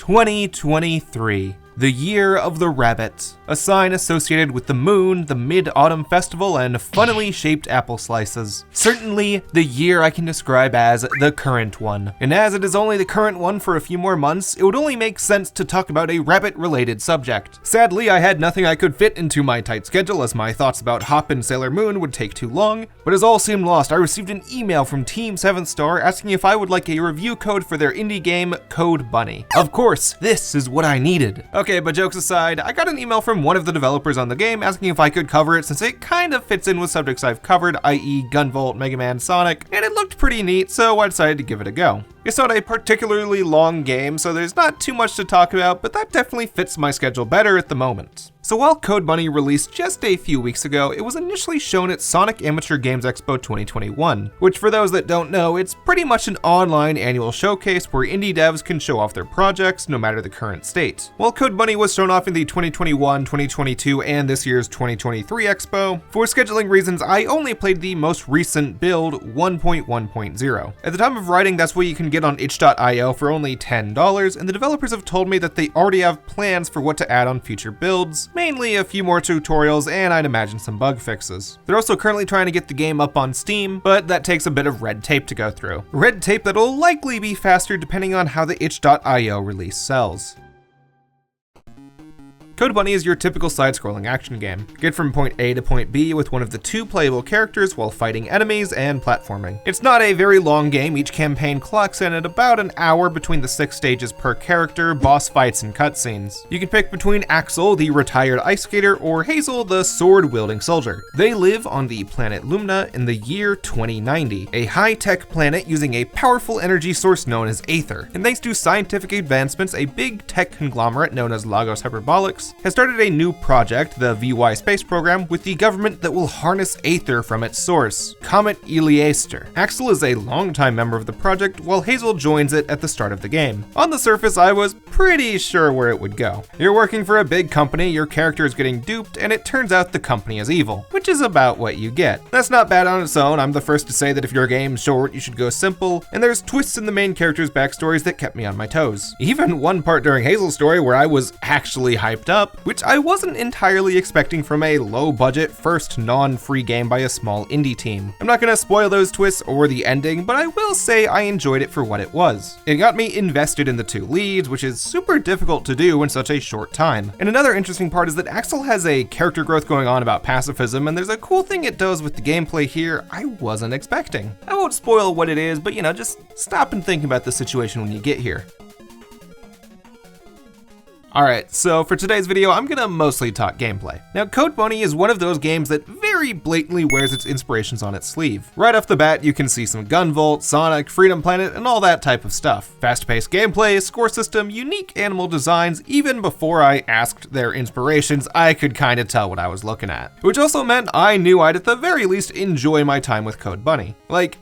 2023. The Year of the Rabbit, a sign associated with the moon, the Mid-Autumn Festival, and funnily shaped apple slices. Certainly, the year I can describe as the current one. And as it is only the current one for a few more months, it would only make sense to talk about a rabbit-related subject. Sadly, I had nothing I could fit into my tight schedule, as my thoughts about Hop and Sailor Moon would take too long, but as all seemed lost, I received an email from Team 7th Star asking if I would like a review code for their indie game, Code Bunny. Of course, this is what I needed. Okay, but jokes aside, I got an email from one of the developers on the game asking if I could cover it since it kind of fits in with subjects I've covered, i.e. Gunvolt, Mega Man, Sonic, and it looked pretty neat, so I decided to give it a go. It's not a particularly long game, so there's not too much to talk about, but that definitely fits my schedule better at the moment. So while Code Bunny released just a few weeks ago, it was initially shown at Sonic Amateur Games Expo 2021, which for those that don't know, it's pretty much an online annual showcase where indie devs can show off their projects no matter the current state. While Code Bunny was shown off in the 2021, 2022, and this year's 2023 Expo, for scheduling reasons, I only played the most recent build, 1.1.0. At the time of writing, that's what you can get on itch.io for only $10, and the developers have told me that they already have plans for what to add on future builds, mainly a few more tutorials and I'd imagine some bug fixes. They're also currently trying to get the game up on Steam, but that takes a bit of red tape to go through. Red tape that'll likely be faster depending on how the itch.io release sells. Code Bunny is your typical side-scrolling action game. Get from point A to point B with one of the two playable characters while fighting enemies and platforming. It's not a very long game, each campaign clocks in at about an hour between the 6 stages per character, boss fights, and cutscenes. You can pick between Axel, the retired ice skater, or Hazel, the sword-wielding soldier. They live on the planet Lumna in the year 2090, a high-tech planet using a powerful energy source known as Aether. And thanks to scientific advancements, a big tech conglomerate known as Lagos Hyperbolics has started a new project, the VY Space Program, with the government that will harness Aether from its source, Comet Iliaster. Axel is a longtime member of the project, while Hazel joins it at the start of the game. On the surface, I was pretty sure where it would go. You're working for a big company, your character is getting duped, and it turns out the company is evil, which is about what you get. That's not bad on its own. I'm the first to say that if your game's short, you should go simple, and there's twists in the main character's backstories that kept me on my toes. Even one part during Hazel's story where I was actually hyped up, which I wasn't entirely expecting from a low-budget, first non-free game by a small indie team. I'm not gonna spoil those twists or the ending, but I will say I enjoyed it for what it was. It got me invested in the two leads, which is super difficult to do in such a short time. And another interesting part is that Axel has a character growth going on about pacifism, and there's a cool thing it does with the gameplay here I wasn't expecting. I won't spoil what it is, but just stop and think about the situation when you get here. Alright, so for today's video, I'm gonna mostly talk gameplay. Now, Code Bunny is one of those games that very blatantly wears its inspirations on its sleeve. Right off the bat, you can see some Gunvolt, Sonic, Freedom Planet, and all that type of stuff. Fast-paced gameplay, score system, unique animal designs. Even before I asked their inspirations, I could kinda tell what I was looking at. Which also meant I knew I'd at the very least enjoy my time with Code Bunny.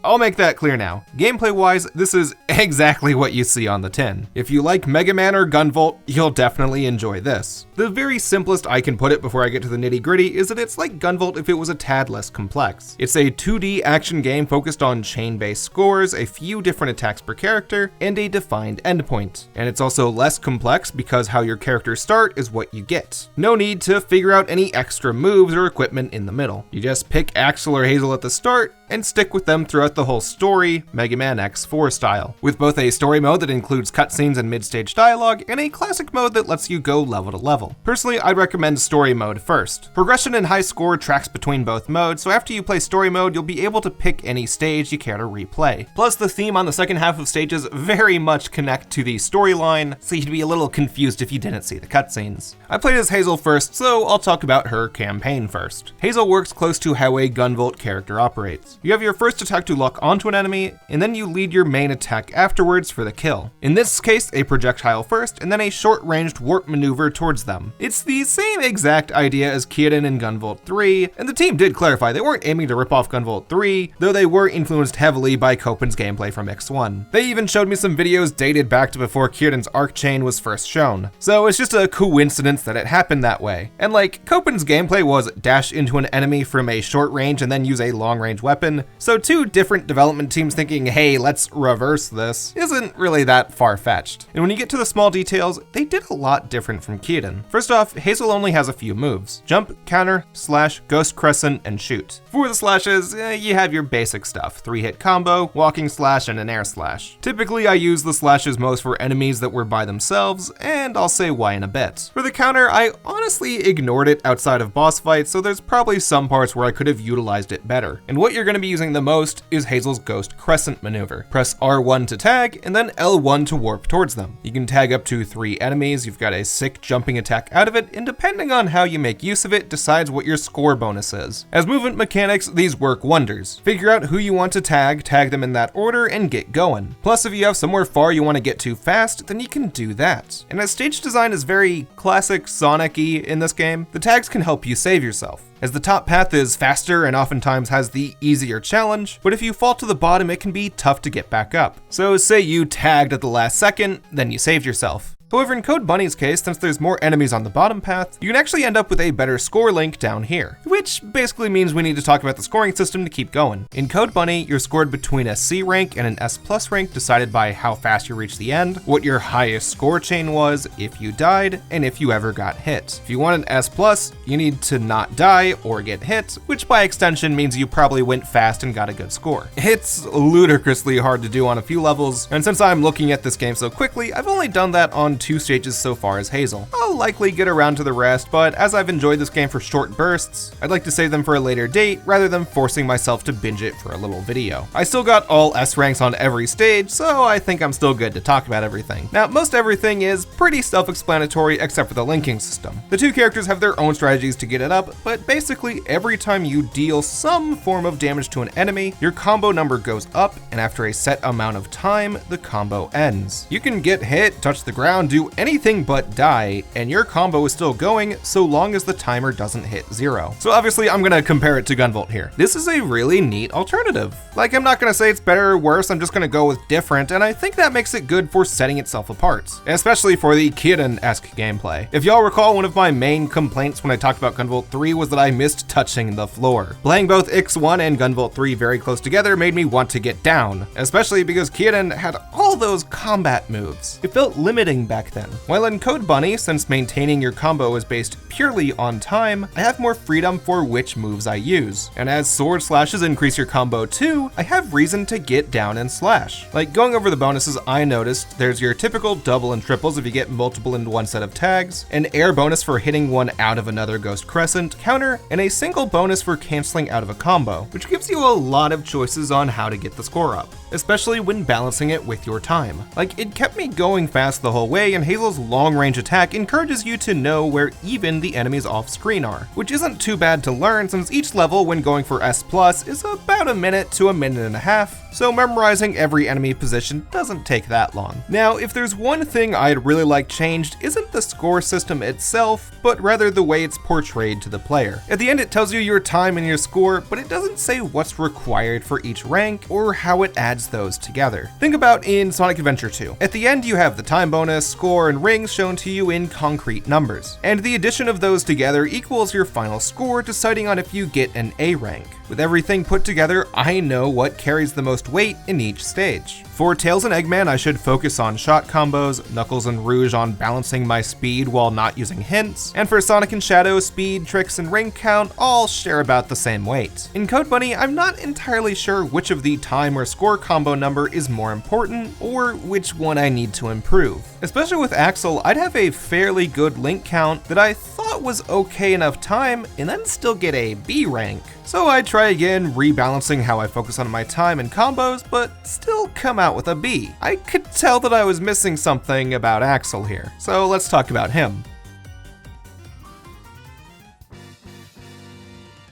I'll make that clear now. Gameplay-wise, this is exactly what you see on the tin. If you like Mega Man or Gunvolt, you'll definitely enjoy this. The very simplest I can put it before I get to the nitty-gritty is that it's like Gunvolt if it was a tad less complex. It's a 2D action game focused on chain-based scores, a few different attacks per character, and a defined endpoint. And it's also less complex because how your characters start is what you get. No need to figure out any extra moves or equipment in the middle. You just pick Axel or Hazel at the start and stick with them throughout the whole story, Mega Man X4 style, with both a story mode that includes cutscenes and mid-stage dialogue, and a classic mode that lets you go level to level. Personally, I'd recommend story mode first. Progression and high score tracks between both modes, so after you play story mode, you'll be able to pick any stage you care to replay. Plus, the theme on the second half of stages very much connect to the storyline, so you'd be a little confused if you didn't see the cutscenes. I played as Hazel first, so I'll talk about her campaign first. Hazel works close to how a Gunvolt character operates. You have your first attack to lock onto an enemy, and then you lead your main attack afterwards for the kill. In this case, a projectile first, and then a short-ranged warp maneuver towards them. It's the same exact idea as Kirin in Gunvolt 3, and the team did clarify they weren't aiming to rip off Gunvolt 3, though they were influenced heavily by Copen's gameplay from X1. They even showed me some videos dated back to before Kirin's arc chain was first shown. So it's just a coincidence that it happened that way. And Copen's gameplay was dash into an enemy from a short range and then use a long range weapon, Kiden, so two different development teams thinking, hey, let's reverse this, isn't really that far-fetched. And when you get to the small details, they did a lot different from Kiden. First off, Hazel only has a few moves: jump, counter, slash, ghost crescent, and shoot. For the slashes, you have your basic stuff: 3-hit combo, walking slash, and an air slash. Typically, I use the slashes most for enemies that were by themselves, and I'll say why in a bit. For the counter, I honestly ignored it outside of boss fights, so there's probably some parts where I could have utilized it better. And what you're going to be using the most is Hazel's ghost crescent maneuver. Press R1 to tag, and then L1 to warp towards them. You can tag up to 3 enemies, you've got a sick jumping attack out of it, and depending on how you make use of it decides what your score bonus is. As movement mechanics, these work wonders. Figure out who you want to tag them in that order, and get going. Plus, if you have somewhere far you want to get to fast, then you can do that. And as stage design is very classic Sonic-y in this game, the tags can help you save yourself, as the top path is faster and oftentimes has the easier challenge, but if you fall to the bottom, it can be tough to get back up. So say you tagged at the last second, then you saved yourself. However, in Code Bunny's case, since there's more enemies on the bottom path, you can actually end up with a better score link down here, which basically means we need to talk about the scoring system to keep going. In Code Bunny, you're scored between a C rank and an S+ rank decided by how fast you reach the end, what your highest score chain was, if you died, and if you ever got hit. If you want an S+, you need to not die or get hit, which by extension means you probably went fast and got a good score. It's ludicrously hard to do on a few levels, and since I'm looking at this game so quickly, I've only done that on 2 stages so far as Hazel. I'll likely get around to the rest, but as I've enjoyed this game for short bursts, I'd like to save them for a later date rather than forcing myself to binge it for a little video. I still got all S ranks on every stage, so I think I'm still good to talk about everything. Now, most everything is pretty self-explanatory except for the linking system. The two characters have their own strategies to get it up, but basically every time you deal some form of damage to an enemy, your combo number goes up, and after a set amount of time, the combo ends. You can get hit, touch the ground, do anything but die, and your combo is still going so long as the timer doesn't hit 0. So obviously I'm gonna compare it to Gunvolt here. This is a really neat alternative. Like, I'm not gonna say it's better or worse, I'm just gonna go with different, and I think that makes it good for setting itself apart, especially for the Kiden-esque gameplay. If y'all recall, one of my main complaints when I talked about Gunvolt 3 was that I missed touching the floor. Playing both X1 and Gunvolt 3 very close together made me want to get down, especially because Kiden had all those combat moves. It felt limiting back then. While in Code Bunny, since maintaining your combo is based purely on time, I have more freedom for which moves I use. And as sword slashes increase your combo too, I have reason to get down and slash. Like, going over the bonuses, I noticed there's your typical double and triples if you get multiple in one set of tags, an air bonus for hitting one out of another ghost crescent counter, and a single bonus for canceling out of a combo, which gives you a lot of choices on how to get the score up, especially when balancing it with your time. Like, it kept me going fast the whole way, and Hazel's long-range attack encourages you to know where even the enemies off-screen are, which isn't too bad to learn since each level when going for S+ is about a minute to a minute and a half, so memorizing every enemy position doesn't take that long. Now, if there's one thing I'd really like changed, isn't the score system itself, but rather the way it's portrayed to the player. At the end it tells you your time and your score, but it doesn't say what's required for each rank or how it adds those together. Think about in Sonic Adventure 2. At the end you have the time bonus, score, and rings shown to you in concrete numbers, and the addition of those together equals your final score, deciding on if you get an A rank. With everything put together, I know what carries the most weight in each stage. For Tails and Eggman, I should focus on shot combos, Knuckles and Rouge on balancing my speed while not using hints, and for Sonic and Shadow, speed, tricks, and ring count all share about the same weight. In Code Bunny, I'm not entirely sure which of the time or score combo number is more important, or which one I need to improve. Especially with Axel, I'd have a fairly good link count that I thought was okay enough time, and then still get a B rank. So I try again, rebalancing how I focus on my time and combos, but still come out with a B. I could tell that I was missing something about Axel here, so let's talk about him.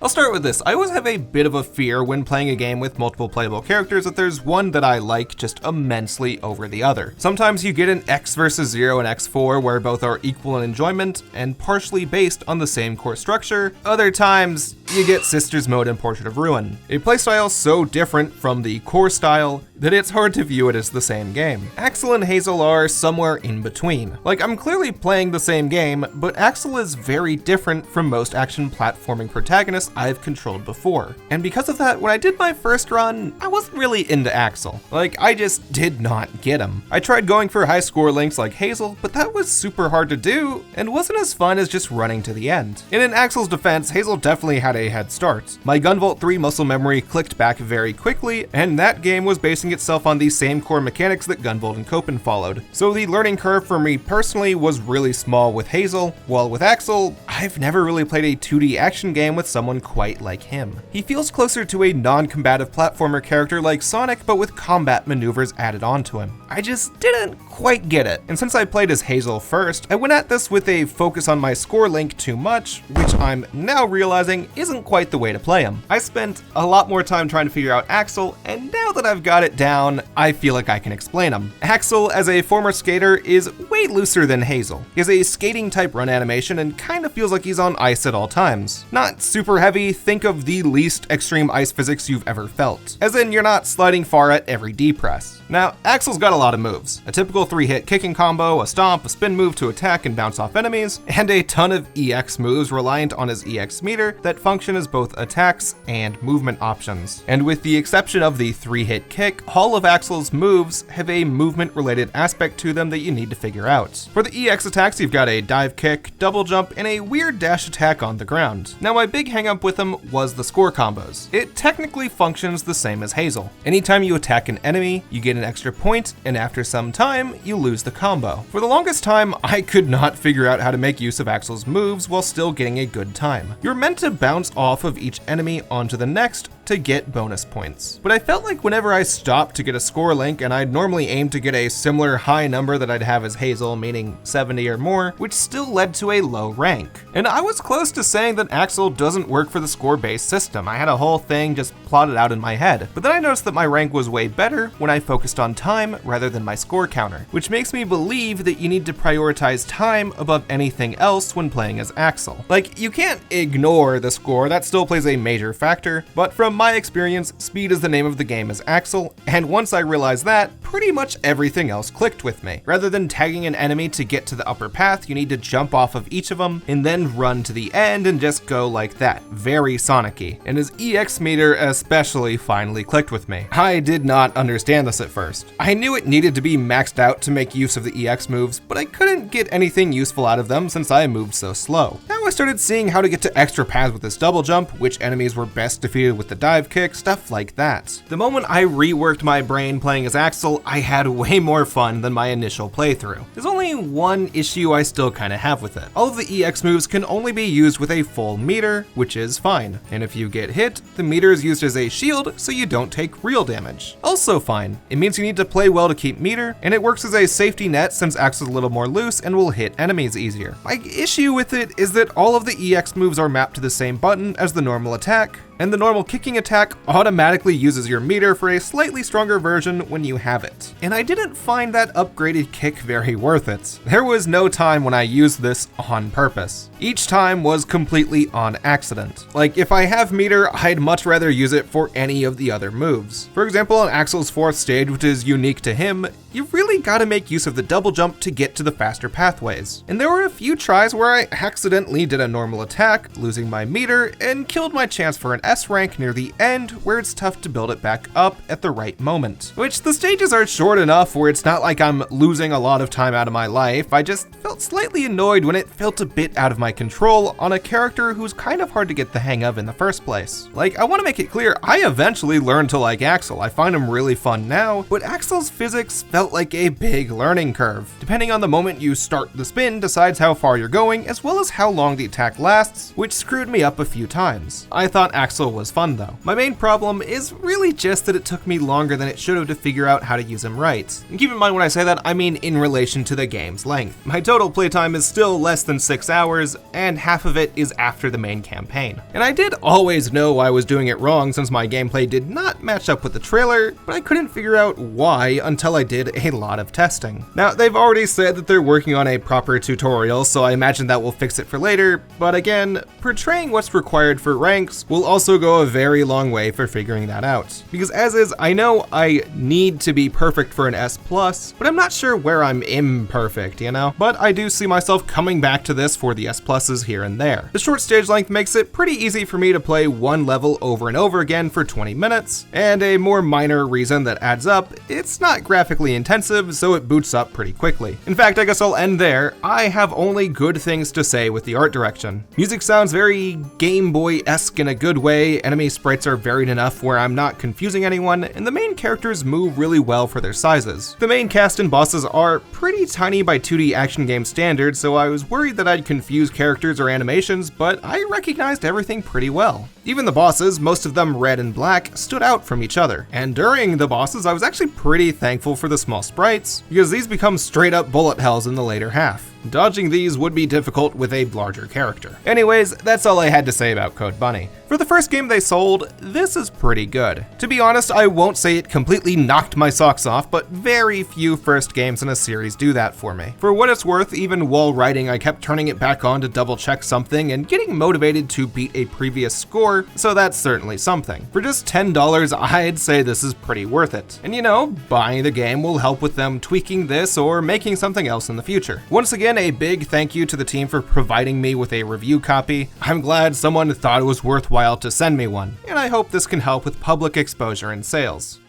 I'll start with this. I always have a bit of a fear when playing a game with multiple playable characters that there's one that I like just immensely over the other. Sometimes you get an X versus 0 and X4 where both are equal in enjoyment and partially based on the same core structure. Other times, you get Sisters Mode and Portrait of Ruin, a playstyle so different from the core style that it's hard to view it as the same game. Axel and Hazel are somewhere in between. Like, I'm clearly playing the same game, but Axel is very different from most action platforming protagonists I've controlled before. And because of that, when I did my first run, I wasn't really into Axel. Like, I just did not get him. I tried going for high score links like Hazel, but that was super hard to do and wasn't as fun as just running to the end. And in Axel's defense, Hazel definitely had a head start. My Gunvolt 3 muscle memory clicked back very quickly, and that game was basing itself on the same core mechanics that Gunvolt and Copen followed. So the learning curve for me personally was really small with Hazel, while with Axel, I've never really played a 2D action game with someone quite like him. He feels closer to a non-combative platformer character like Sonic, but with combat maneuvers added onto him. I just didn't quite get it. And since I played as Hazel first, I went at this with a focus on my score link too much, which I'm now realizing isn't quite the way to play him. I spent a lot more time trying to figure out Axel, and now that I've got it down, I feel like I can explain him. Axel, as a former skater, is way looser than Hazel. He has a skating type run animation and kind of feels like he's on ice at all times. Not super heavy, think of the least extreme ice physics you've ever felt. As in, you're not sliding far at every D press. Now, Axel's got a lot of moves. A typical 3-hit kicking combo, a stomp, a spin move to attack and bounce off enemies, and a ton of EX moves reliant on his EX meter that function as both attacks and movement options. And with the exception of the 3-hit kick, all of Axel's moves have a movement-related aspect to them that you need to figure out. For the EX attacks, you've got a dive kick, double jump, and a weird dash attack on the ground. Now, my big hang-up with him was the score combos. It technically functions the same as Hazel. Anytime you attack an enemy, you get an extra point, and after some time, you lose the combo. For the longest time, I could not figure out how to make use of Axel's moves while still getting a good time. You're meant to bounce off of each enemy onto the next to get bonus points. But I felt like whenever I stopped to get a score link, and I'd normally aim to get a similar high number that I'd have as Hazel, meaning 70 or more, which still led to a low rank. And I was close to saying that Axel doesn't work for the score-based system. I had a whole thing just plotted out in my head. But then I noticed that my rank was way better when I focused on time rather than my score counter, which makes me believe that you need to prioritize time above anything else when playing as Axel. Like, you can't ignore the score, that still plays a major factor, but from my experience, speed is the name of the game as Axel, and once I realized that, pretty much everything else clicked with me. Rather than tagging an enemy to get to the upper path, you need to jump off of each of them and then run to the end and just go like that. Very Sonic-y. And his EX meter especially finally clicked with me. I did not understand this at first. I knew it needed to be maxed out to make use of the EX moves, but I couldn't get anything useful out of them since I moved so slow. Now I started seeing how to get to extra paths with this double jump, which enemies were best defeated with the dive kick, stuff like that. The moment I reworked my brain playing as Axel, I had way more fun than my initial playthrough. There's only one issue I still kinda have with it. All of the EX moves can only be used with a full meter, which is fine. And if you get hit, the meter is used as a shield so you don't take real damage. Also fine. It means you need to play well to keep meter, and it works as a safety net since Axel's a little more loose and will hit enemies easier. My issue with it is that all of the EX moves are mapped to the same button as the normal attack, and the normal kicking attack automatically uses your meter for a slightly stronger version when you have it. And I didn't find that upgraded kick very worth it. There was no time when I used this on purpose. Each time was completely on accident. Like, if I have meter, I'd much rather use it for any of the other moves. For example, on Axel's 4th stage, which is unique to him, you really gotta make use of the double jump to get to the faster pathways. And there were a few tries where I accidentally did a normal attack, losing my meter, and killed my chance for an S rank near the end where it's tough to build it back up at the right moment. Which the stages are short enough where it's not like I'm losing a lot of time out of my life, I just felt slightly annoyed when it felt a bit out of my control on a character who's kind of hard to get the hang of in the first place. Like, I want to make it clear, I eventually learned to like Axel. I find him really fun now, but Axel's physics felt like a big learning curve. Depending on the moment you start the spin decides how far you're going, as well as how long the attack lasts, which screwed me up a few times. I thought Axel was fun though. My main problem is really just that it took me longer than it should have to figure out how to use him right. And keep in mind when I say that, I mean in relation to the game's length. My total playtime is still less than 6 hours, and half of it is after the main campaign. And I did always know I was doing it wrong since my gameplay did not match up with the trailer, but I couldn't figure out why until I did a lot of testing. Now, they've already said that they're working on a proper tutorial, so I imagine that will fix it for later, but again, portraying what's required for ranks will also go a very long way for figuring that out. Because as is, I know I need to be perfect for an S+, but I'm not sure where I'm imperfect, you know? But I do see myself coming back to this for the S+'s here and there. The short stage length makes it pretty easy for me to play one level over and over again for 20 minutes, and a more minor reason that adds up, it's not graphically intensive, so it boots up pretty quickly. In fact, I guess I'll end there. I have only good things to say with the art direction. Music sounds very Game Boy-esque in a good way, enemy sprites are varied enough where I'm not confusing anyone, and the main characters move really well for their sizes. The main cast and bosses are pretty tiny by 2D action game standards, so I was worried that I'd confuse characters or animations, but I recognized everything pretty well. Even the bosses, most of them red and black, stood out from each other. And during the bosses, I was actually pretty thankful for the small sprites, because these become straight up bullet hells in the later half. Dodging these would be difficult with a larger character. Anyways, that's all I had to say about Code Bunny. For the first game they sold, this is pretty good. To be honest, I won't say it completely knocked my socks off, but very few first games in a series do that for me. For what it's worth, even while writing, I kept turning it back on to double check something and getting motivated to beat a previous score, so that's certainly something. For just $10, I'd say this is pretty worth it. And you know, buying the game will help with them tweaking this or making something else in the future. Once again, a big thank you to the team for providing me with a review copy. I'm glad someone thought it was worthwhile to send me one, and I hope this can help with public exposure and sales.